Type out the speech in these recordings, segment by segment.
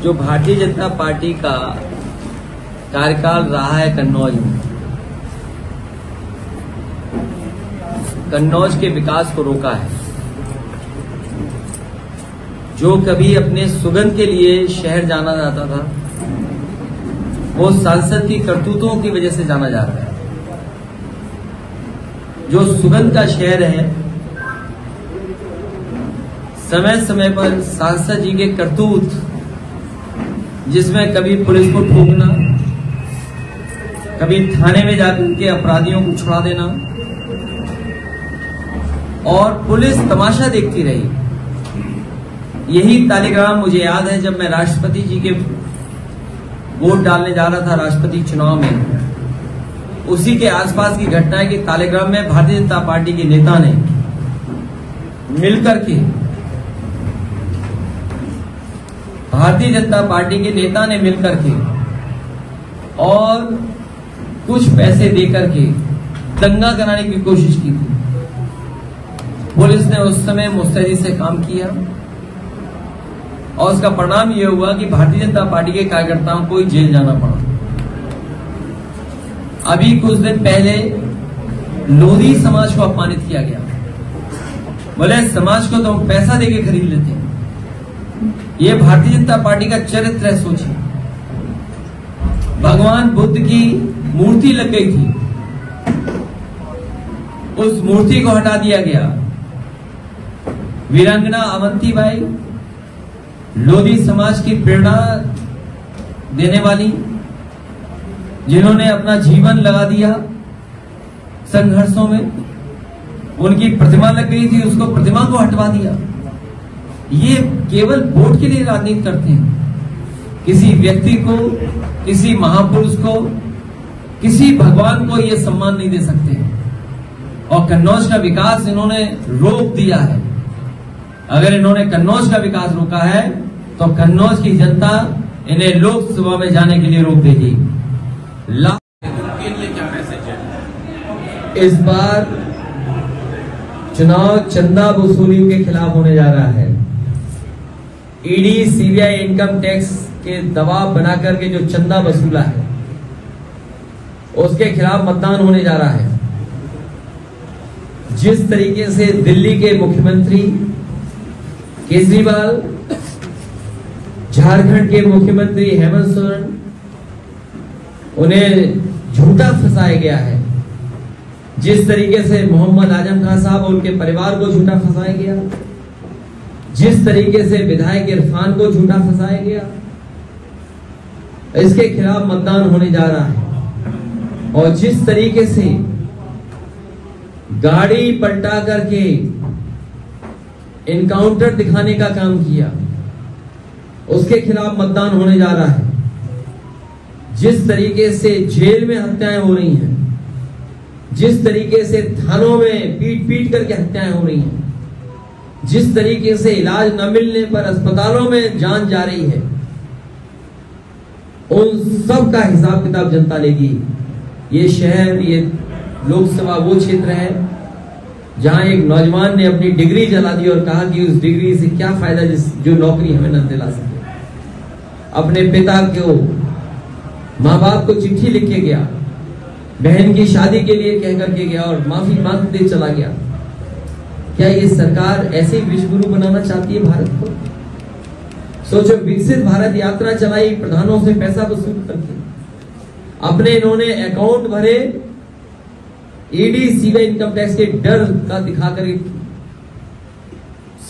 जो भारतीय जनता पार्टी का कार्यकाल रहा है कन्नौज में, कन्नौज के विकास को रोका है। जो कभी अपने सुगंध के लिए शहर जाना जाता था, वो सांसद की करतूतों की वजह से जाना जा रहा है। जो सुगंध का शहर है, समय समय पर सांसद जी के करतूत, जिसमें कभी पुलिस को ठोकना, कभी थाने में जाकर के अपराधियों को छुड़ा देना, और पुलिस तमाशा देखती रही। यही तालिग्राम मुझे याद है जब मैं राष्ट्रपति जी के वोट डालने जा रहा था राष्ट्रपति चुनाव में। उसी के आसपास की घटना है कि तालिग्राम में भारतीय जनता पार्टी के नेता ने मिलकर के और कुछ पैसे देकर के दंगा कराने की कोशिश की थी। पुलिस ने उस समय मुस्तैदी से काम किया और उसका परिणाम यह हुआ कि भारतीय जनता पार्टी के कार्यकर्ताओं को जेल जाना पड़ा। अभी कुछ दिन पहले लोधी समाज को अपमानित किया गया। बोले समाज को तो हम पैसा देके खरीद लेते हैं। ये भारतीय जनता पार्टी का चरित्र है। सोचिए, भगवान बुद्ध की मूर्ति लग गई थी, उस मूर्ति को हटा दिया गया। वीरांगना अवंतीबाई, लोधी समाज की प्रेरणा देने वाली, जिन्होंने अपना जीवन लगा दिया संघर्षों में, उनकी प्रतिमा लग गई थी, उसको प्रतिमा को हटवा दिया। ये केवल वोट के लिए राजनीति करते हैं। किसी व्यक्ति को, किसी महापुरुष को, किसी भगवान को ये सम्मान नहीं दे सकते। और कन्नौज का विकास इन्होंने रोक दिया है। अगर इन्होंने कन्नौज का विकास रोका है तो कन्नौज की जनता इन्हें लोकसभा में जाने के लिए रोक देगी। क्या मैसेज है? इस बार चुनाव चंदा वसूली के खिलाफ होने जा रहा है। ईडी, सीबीआई, इनकम टैक्स के दबाव बनाकर के जो चंदा वसूला है, उसके खिलाफ मतदान होने जा रहा है। जिस तरीके से दिल्ली के मुख्यमंत्री केजरीवाल, झारखंड के मुख्यमंत्री हेमंत सोरेन, उन्हें झूठा फंसाया गया है, जिस तरीके से मोहम्मद आजम खान साहब और उनके परिवार को झूठा फंसाया गया, जिस तरीके से विधायक इरफान को झूठा फंसाया गया, इसके खिलाफ मतदान होने जा रहा है। और जिस तरीके से गाड़ी पलटा करके इनकाउंटर दिखाने का काम किया, उसके खिलाफ मतदान होने जा रहा है। जिस तरीके से जेल में हत्याएं हो रही हैं, जिस तरीके से थानों में पीट पीट करके हत्याएं हो रही हैं, जिस तरीके से इलाज न मिलने पर अस्पतालों में जान जा रही है, उन सब का हिसाब किताब जनता लेगी। ये शहर, ये लोकसभा वो क्षेत्र है जहां एक नौजवान ने अपनी डिग्री जला दी और कहा कि उस डिग्री से क्या फायदा जो नौकरी हमें न दिला सके। अपने पिता को, माँ बाप को चिट्ठी लिख के गया, बहन की शादी के लिए कह करके गया और माफी मांगते चला गया। क्या ये सरकार ऐसे ही विश्वगुरु बनाना चाहती है भारत को? सोचो, विकसित भारत यात्रा चलाई प्रधानों से पैसा वसूल करके, अपने इन्होंने अकाउंट भरे, ईडी, सीबीआई, इनकम टैक्स के डर का दिखाकर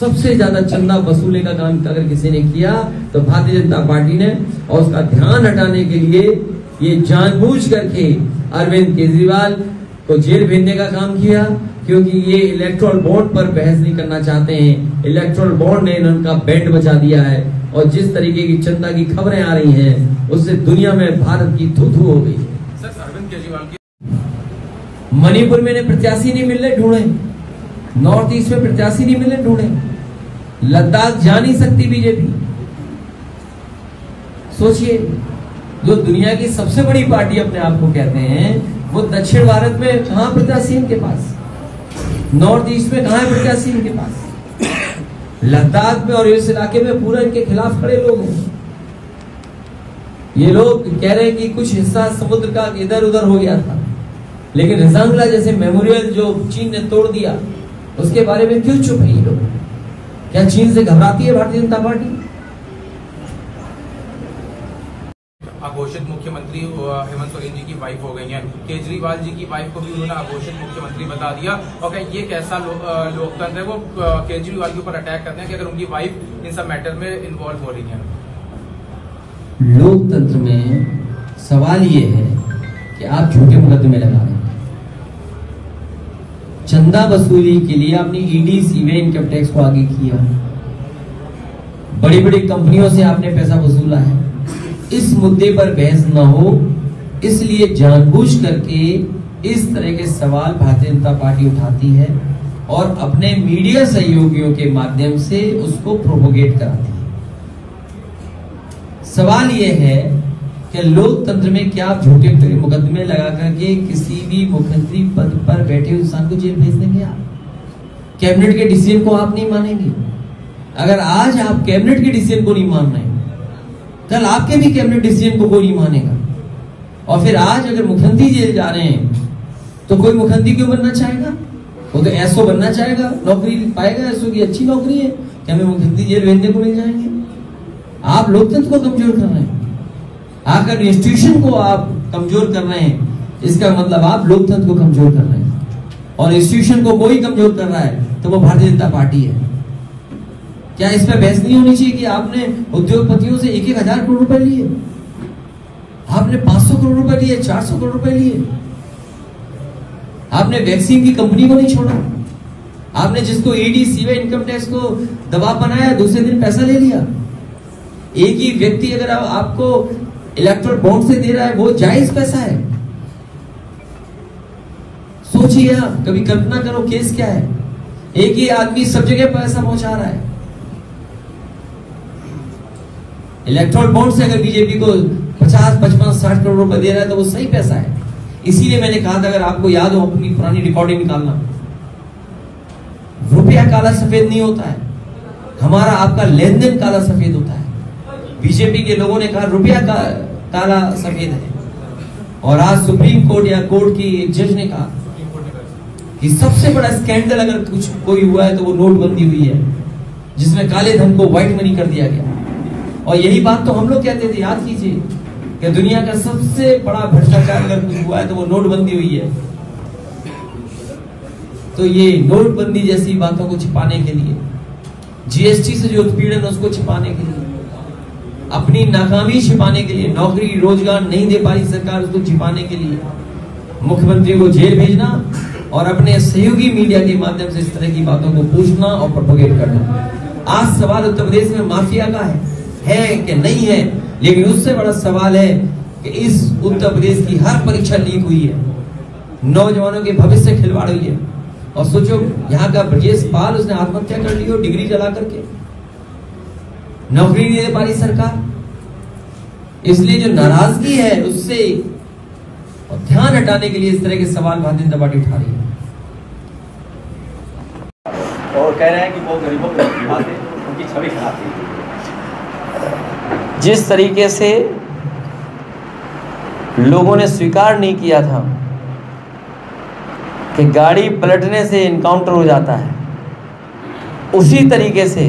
सबसे ज्यादा चंदा वसूलने का काम अगर किसी ने किया तो भारतीय जनता पार्टी ने। और उसका ध्यान हटाने के लिए ये जानबूझ करके अरविंद केजरीवाल को जेल भेजने का काम किया, क्योंकि ये इलेक्टोरल बॉन्ड पर बहस नहीं करना चाहते हैं। इलेक्टोरल बॉन्ड ने इनका बैंड बचा दिया है और जिस तरीके की चंदा की खबरें आ रही हैं, उससे दुनिया में भारत की थू-थू हो गई। अरविंद केजरीवाल की मणिपुर में ने प्रत्याशी नहीं मिल रहे ढूंढे, नॉर्थ ईस्ट में प्रत्याशी नहीं मिले ढूंढे, लद्दाख जा नहीं सकती बीजेपी। सोचिए, जो दुनिया की सबसे बड़ी पार्टी अपने आप को कहते हैं, वो दक्षिण भारत में कहां प्रत्याशी इनके पास। नॉर्थ ईस्ट में कहां है प्रत्याशी इनके पास? लद्दाख में और इस इलाके में पूरा इनके खिलाफ खड़े लोग हैं। ये लोग कह रहे हैं कि कुछ हिस्सा समुद्र का इधर उधर हो गया था, लेकिन रिजांगला जैसे मेमोरियल जो चीन ने तोड़ दिया, उसके बारे में क्यों चुप है ये लोग? क्या चीन से घबराती है भारतीय जनता पार्टी? अघोषित मुख्यमंत्री हेमंत सोरेन जी की वाइफ हो गई हैं। केजरीवाल जी की वाइफ को भी उन्होंने अघोषित मुख्यमंत्री बता दिया। और क्या ये कैसा लोकतंत्र है? वो केजरीवाल के ऊपर अटैक करते हैं कि अगर उनकी वाइफ इन सब मैटर में इन्वॉल्व हो रही है। लोकतंत्र में सवाल ये है कि आप झूठे मुकदमे लगा रहे हैं। चंदा वसूली के लिए आपने ईडी सीबीआई इनकम टैक्स को आगे किया, बड़ी बड़ी कंपनियों से आपने पैसा वसूला है। इस मुद्दे पर बहस न हो, इसलिए जानबूझ करके इस तरह के सवाल भारतीय जनता पार्टी उठाती है और अपने मीडिया सहयोगियों के माध्यम से उसको प्रोपोगेट कराती है। सवाल यह है कि लोकतंत्र में क्या आप झूठे मुकदमे लगा करके किसी भी मुख्यमंत्री पद पर बैठे इंसान को जेल भेज देंगे? आप कैबिनेट के डिसीजन को आप नहीं मानेंगे? अगर आज आप कैबिनेट के डिसीजन को नहीं मान रहे, कल आपके भी कैबिनेट डिसीजन को कोई नहीं मानेगा। और फिर आज अगर मुख्यमंत्री जेल जा रहे हैं तो कोई मुख्यमंत्री क्यों बनना चाहेगा? वो तो एसओ बनना चाहेगा, नौकरी पाएगा, एसओ की अच्छी नौकरी है, क्या हमें मुख्यमंत्री जेल भेजने को मिल जाएंगे? आप लोकतंत्र को कमजोर कर रहे हैं, आकर इंस्टीट्यूशन को आप कमजोर कर रहे हैं। इसका मतलब आप लोकतंत्र को कमजोर कर रहे हैं, और इंस्टीट्यूशन को कोई कमजोर कर रहा है तो वो भारतीय जनता पार्टी है। क्या इस पर बहस नहीं होनी चाहिए कि आपने उद्योगपतियों से 1,000 करोड़ रुपए लिए, आपने 500 करोड़ रुपए लिए, 400 करोड़ रुपए लिए, आपने वैक्सीन की कंपनी को नहीं छोड़ा, आपने जिसको ईडी सीबीआई इनकम टैक्स को दबाव बनाया, दूसरे दिन पैसा ले लिया। एक ही व्यक्ति अगर आपको इलेक्ट्रल बॉन्ड से दे रहा है, वो जायज पैसा है? सोचिए आप, कभी कल्पना करो केस क्या है। एक ही आदमी सब जगह पैसा पहुंचा रहा है। इलेक्ट्रल बॉन्ड से अगर बीजेपी को 50, 55, 60 करोड़ रुपए दे रहा है तो वो सही पैसा है। इसीलिए मैंने कहा था, अगर आपको याद हो अपनी पुरानी रिकॉर्डिंग निकालना, रुपया काला सफेद नहीं होता है, हमारा आपका लेन देन काला सफेद होता है। बीजेपी के लोगों ने कहा रुपया काला सफेद है, और आज सुप्रीम कोर्ट या कोर्ट की एक जज ने कहा कि सबसे बड़ा स्कैंडल अगर कुछ कोई हुआ है तो वो नोटबंदी हुई है, जिसमें काले धन को व्हाइट मनी कर दिया गया। और यही बात तो हम लोग कहते थे, याद कीजिए, कि दुनिया का सबसे बड़ा भ्रष्टाचार अगर कुछ हुआ है तो वो नोटबंदी हुई है। तो ये नोटबंदी जैसी बातों को छिपाने के लिए, जीएसटी से जो उत्पीड़न उसको छिपाने के लिए, अपनी नाकामी छिपाने के लिए, नौकरी रोजगार नहीं दे पाई सरकार उसको छिपाने के लिए, मुख्यमंत्री को जेल भेजना और अपने सहयोगी मीडिया के माध्यम से इस तरह की बातों को पूछना और प्रोपोगेट करना। आज सवाल उत्तर प्रदेश में माफिया का है कि नहीं है, लेकिन उससे बड़ा सवाल है कि इस उत्तर प्रदेश की हर परीक्षा लीक हुई है, नौजवानों के भविष्य से खिलवाड़ हुई है। और सोचो, यहाँ का ब्रजेश पाल, उसने आत्महत्या कर ली हो डिग्री जला करके, नौकरी नहीं दे पा रही सरकार। इसलिए जो नाराजगी है उससे ध्यान हटाने के लिए इस तरह के सवाल भारतीय जनता पार्टी उठा रही है, और कह रहे हैं कि वो गरीबों को दिखाते, उनकी छवि खराब थी। जिस तरीके से लोगों ने स्वीकार नहीं किया था कि गाड़ी पलटने से इनकाउंटर हो जाता है, उसी तरीके से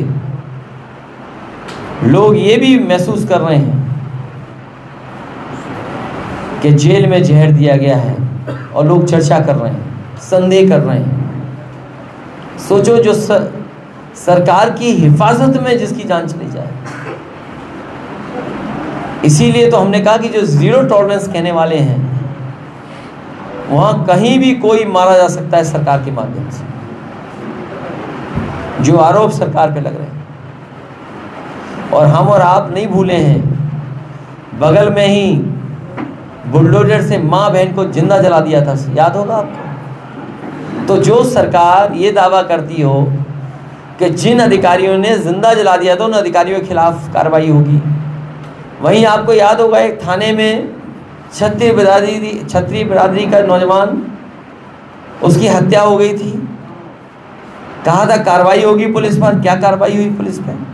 लोग ये भी महसूस कर रहे हैं कि जेल में जहर दिया गया है, और लोग चर्चा कर रहे हैं, संदेह कर रहे हैं। सोचो, जो सरकार की हिफाजत में जिसकी जान चली जाए। इसीलिए तो हमने कहा कि जो जीरो टॉलरेंस कहने वाले हैं, वहां कहीं भी कोई मारा जा सकता है सरकार के माध्यम से, जो आरोप सरकार पे लग रहे हैं। और हम और आप नहीं भूले हैं, बगल में ही बुलडोजर से माँ बहन को जिंदा जला दिया था, याद होगा आपको। तो जो सरकार ये दावा करती हो कि जिन अधिकारियों ने जिंदा जला दिया था उन अधिकारियों के खिलाफ कार्रवाई होगी, वहीं आपको याद होगा एक थाने में क्षत्रिय बिरादरी का नौजवान, उसकी हत्या हो गई थी, कहा था कार्रवाई होगी पुलिस पर, क्या कार्रवाई हुई पुलिस पर?